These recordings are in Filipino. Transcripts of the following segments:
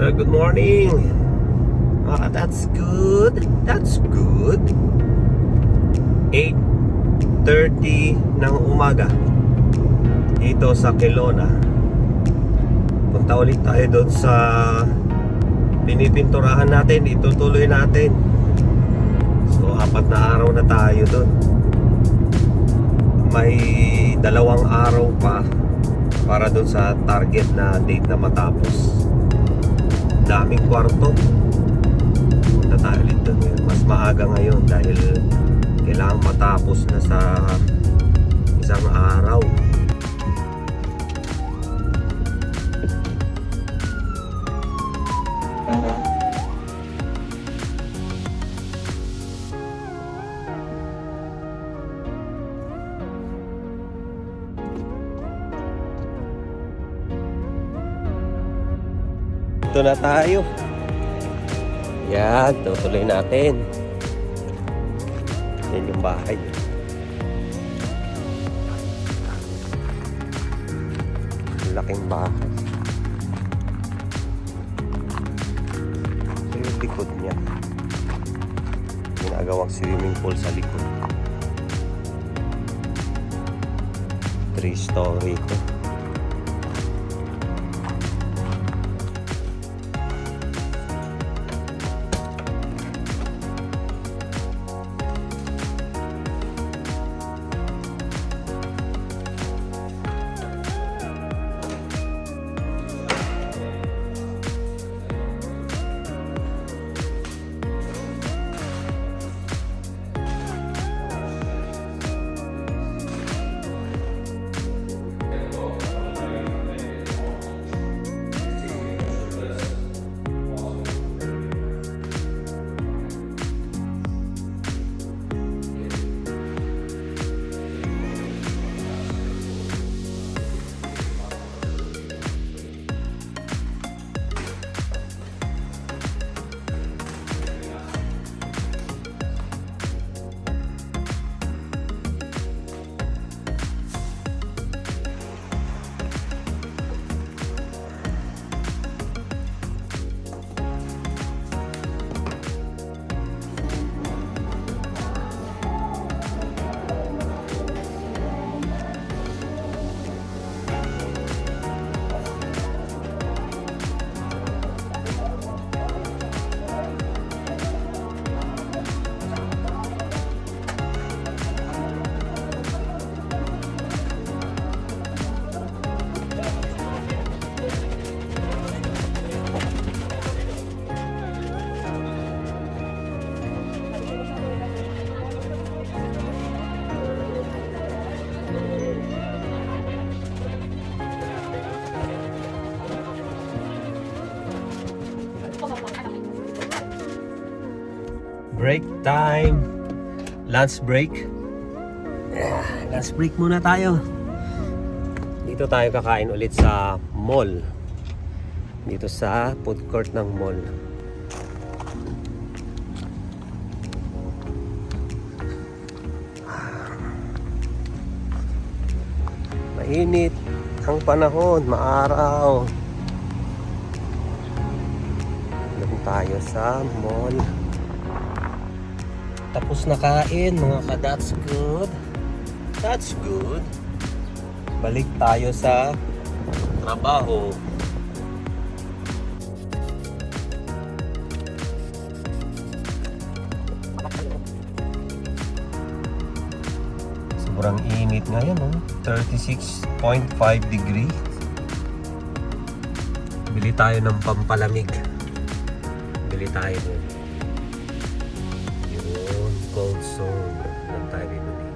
Good morning. That's good. That's good. 8:30 ng umaga dito sa Kelowna. Punta ulit tayo doon sa pinipinturahan natin. Itutuloy natin. So 4 na araw na tayo doon. May 2 araw pa para doon sa target na date na matapos. Daming kwarto. Punta tayo ulit doon. Mas maaga ngayon dahil kailangan matapos na sa isang araw. Ito na tayo. Yan, tutuloy natin. Yan yung bahay. Laking bahay. Ito yung likod niya. Ginagawang swimming pool sa likod. 3-story ito. Break time. Lunch break. Lunch break muna tayo. Dito tayo kakain ulit sa mall. Dito sa food court ng mall. Mainit ang panahon, maaraw. Doon tayo sa mall. Tapos na kain mga ka, that's good. That's good. Balik tayo sa trabaho. Sobrang init ngayon, 36.5 degrees. Bili tayo ng pampalamig. Bili tayo dun. Cold zone lang tayo bibili.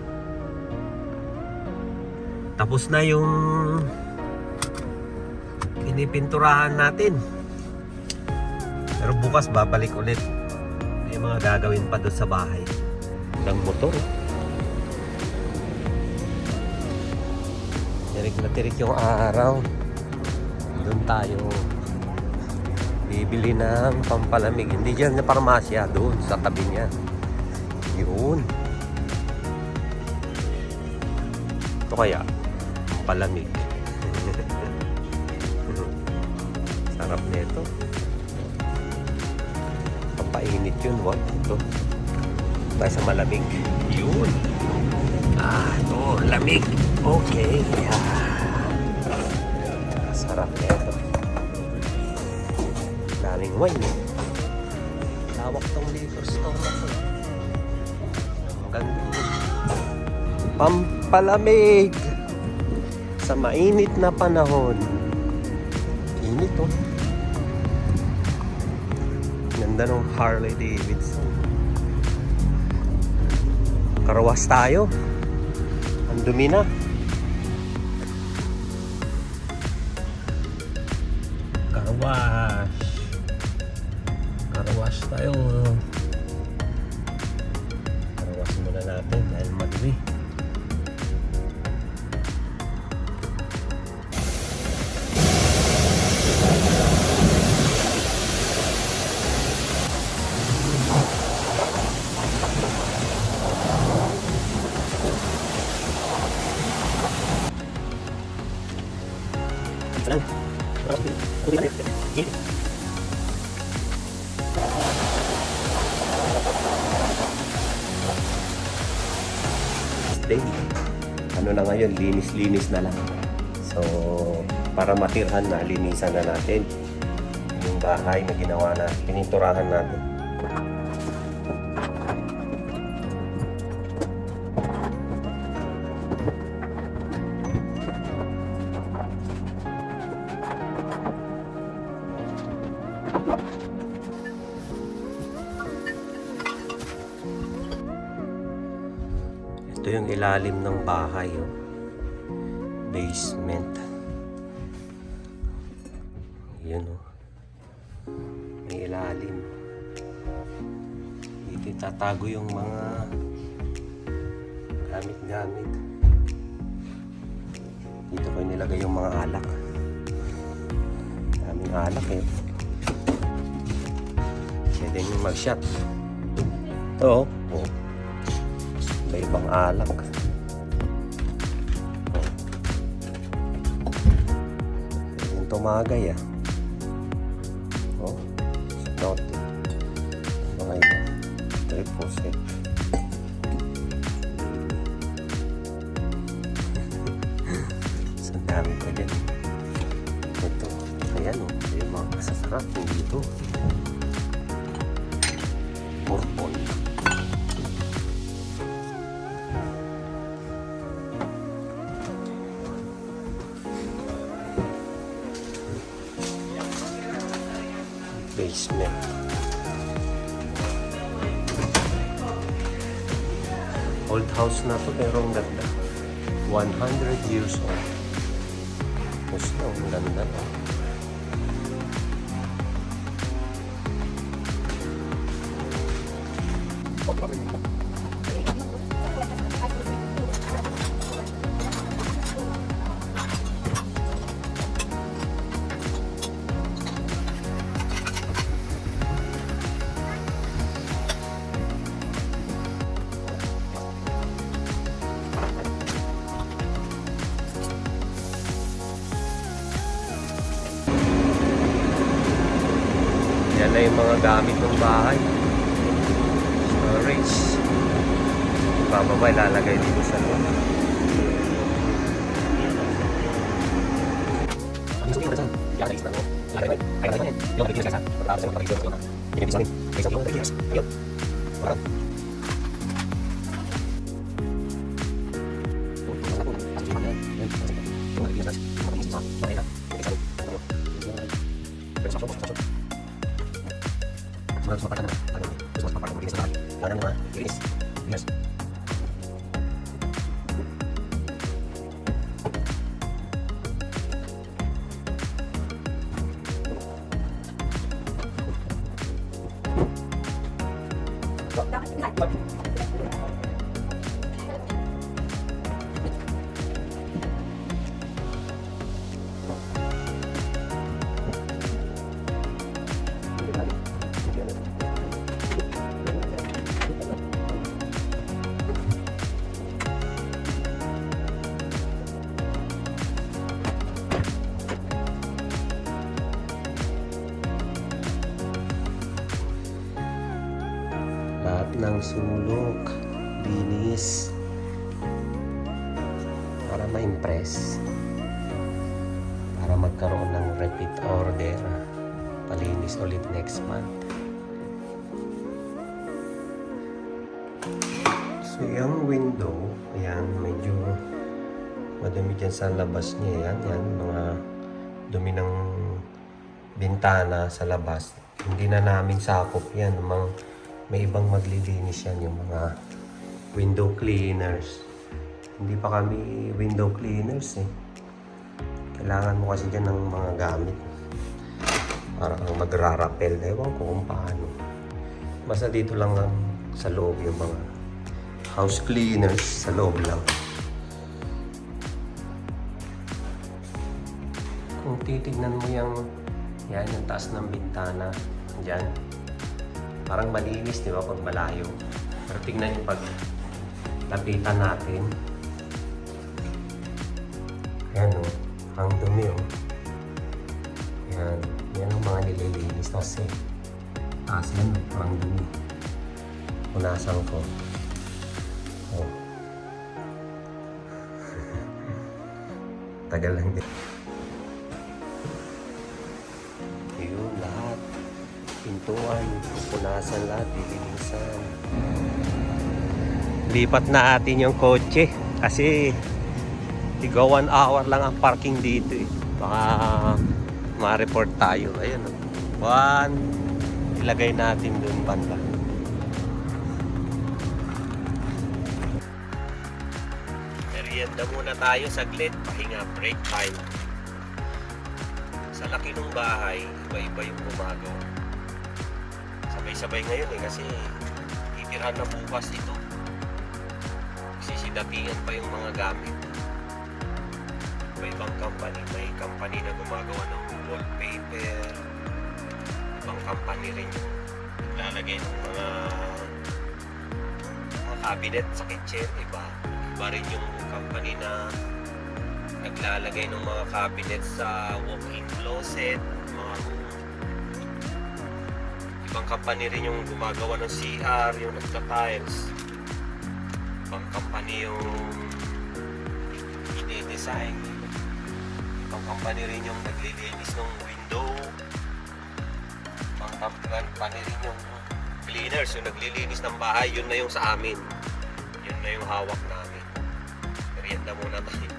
Tapos na yung pinipinturahan natin, pero bukas babalik ulit. May mga gagawin pa doon sa bahay ng motor. Tirik na tirik yung araw. Doon tayo bibili ng pampalamig. Hindi dyan na parmasya, doon sa tabi niya. Yun. Ito kaya palamig. Sarap nito. mainit yun. What? Ito. Tayo sa malamig. Yun. Ito. Lamig. Okay. Sarap nito. Daming wine eh. Lawak tong liquor store na to. Ang ganda. Pampalamig sa mainit na panahon. Init oh. Ganda ng Harley Davidson. Karawas tayo. Ang dumi na. Karawas. Karawas tayo. Karawas muna natin dahil madumi. Day. Ano na ngayon, linis-linis na lang. So, para matirhan na, linisan na natin yung bahay na ginawa na, pininturahan natin. Ito yung ilalim ng bahay, oh. Basement. Yun, oh. May ilalim. Dito itatago yung mga gamit-gamit. Dito ko nilagay yung mga alak. Daming alak eh. Pwede nyo mag-shot. Ito, oh. Ibang alak. Yung tumagay ah. Oh, not. Mga iba. Triple set. Sandami ko dyan. Ito. Ayan o. Oh, yung mga masasarap dito. Purple. Basement. Old house na to pero ang ganda. 100 years old. Gusto, ang ganda no? Yan na yung mga gamit ng bahay. Storage. Bababa, ilalagay dito sa loob. ng sulok. Binis. Para ma-impress. Para magkaroon ng repeat order. Palinis ulit next month. So yung window, ayan, medyo madumi dyan sa labas niya. Yan, mga dumi ng bintana sa labas. Hindi na namin sakop yan. May ibang maglilinis yan, yung mga window cleaners. Hindi pa kami window cleaners eh. Kailangan mo kasi dyan ng mga gamit. Para kang magrarapel. Ewan ko kung paano. Basta dito lang sa loob yung mga house cleaners sa loob lang. Kung titignan mo yung taas ng bintana dyan, parang malinis, di ba, pag malayo. Pero tignan yung pag lapitan natin. Yan o, ang dumi o. Yan ang mga nililinis kasi. Taas yan, parang dumi. Punasan ko. Oh. Tagal lang din. Yun, lahat. Pintuan, punasan lahat, lilinisan. Lipat na atin yung kotse kasi tiga 1 hour lang ang parking dito eh. Baka ma-report tayo. Ayun, 1, ilagay natin dun banda. Merienda muna tayo saglit, pahinga, break time. Sa laki ng bahay, iba-iba yung gumagawa. Sabay-sabay ngayon eh kasi titirahan na bukas ito. Sisidatingan pa yung mga gamit. Iba-ibang company, may company na gumagawa ng wallpaper. Ibang company rin yung lalagay ng mga cabinet sa kitchen, iba rin yung company na naglalagay ng mga cabinet sa walk-in closet, mga ibang company rin yung gumagawa ng CR, yung nagta-tiles. Ibang company yung i-design. Ibang company rin yung naglilinis ng window. Ibang company rin yung cleaners, yung naglilinis ng bahay. Yun na yung sa amin. Yun na yung hawak namin. Merienda muna tayo.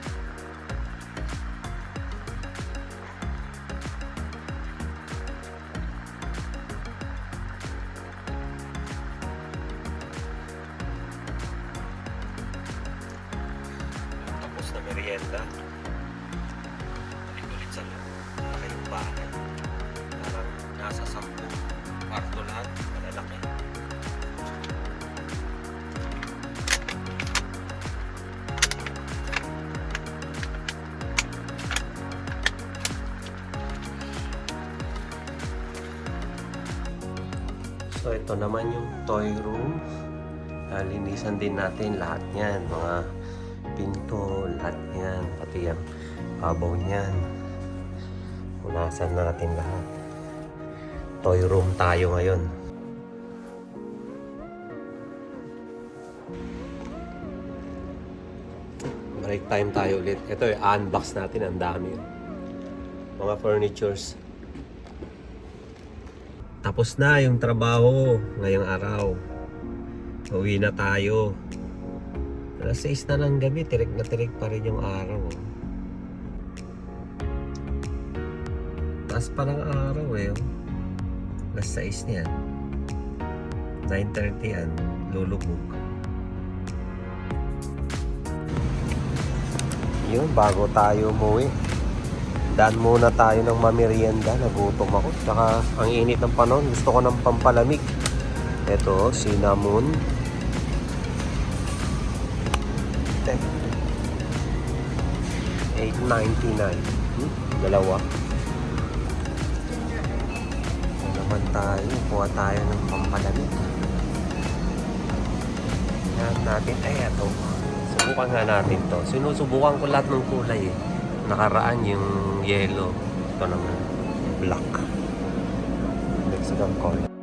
Tapos na merienda. Ulit sa laki ng bahay. Parang nasa 10 kwarto lahat. Malalaki. So ito naman yung toy room. Linisan din natin lahat yan. Mga pinto, lahat yan. Pati yung kabaw niyan. Punasan natin lahat. Toy room tayo ngayon. Break time tayo ulit. Ito yung unbox natin. Ang dami. Mga furnitures. Tapos na yung trabaho ngayong araw. Uwi na tayo. Alas 6 na ng gabi, tirik na tirik pa rin yung araw. Taas pa ng araw eh. Alas 6 na yan. 9:30 yan. Lulubog. Yun, bago tayo umuwi. Daan muna tayo ng mamerienda. Nagutom ako. Saka ang init ng panahon. Gusto ko ng pampalamig. Ito, cinnamon. $8.99. Dalawa. Ito naman tayo. Kuha tayo ng pampalamig. Yan natin. Ay, ito. Subukan nga natin to. Sinusubukan ko lahat ng kulay eh. Nakaraan yung yellow. Ito naman. Black. Mexican color.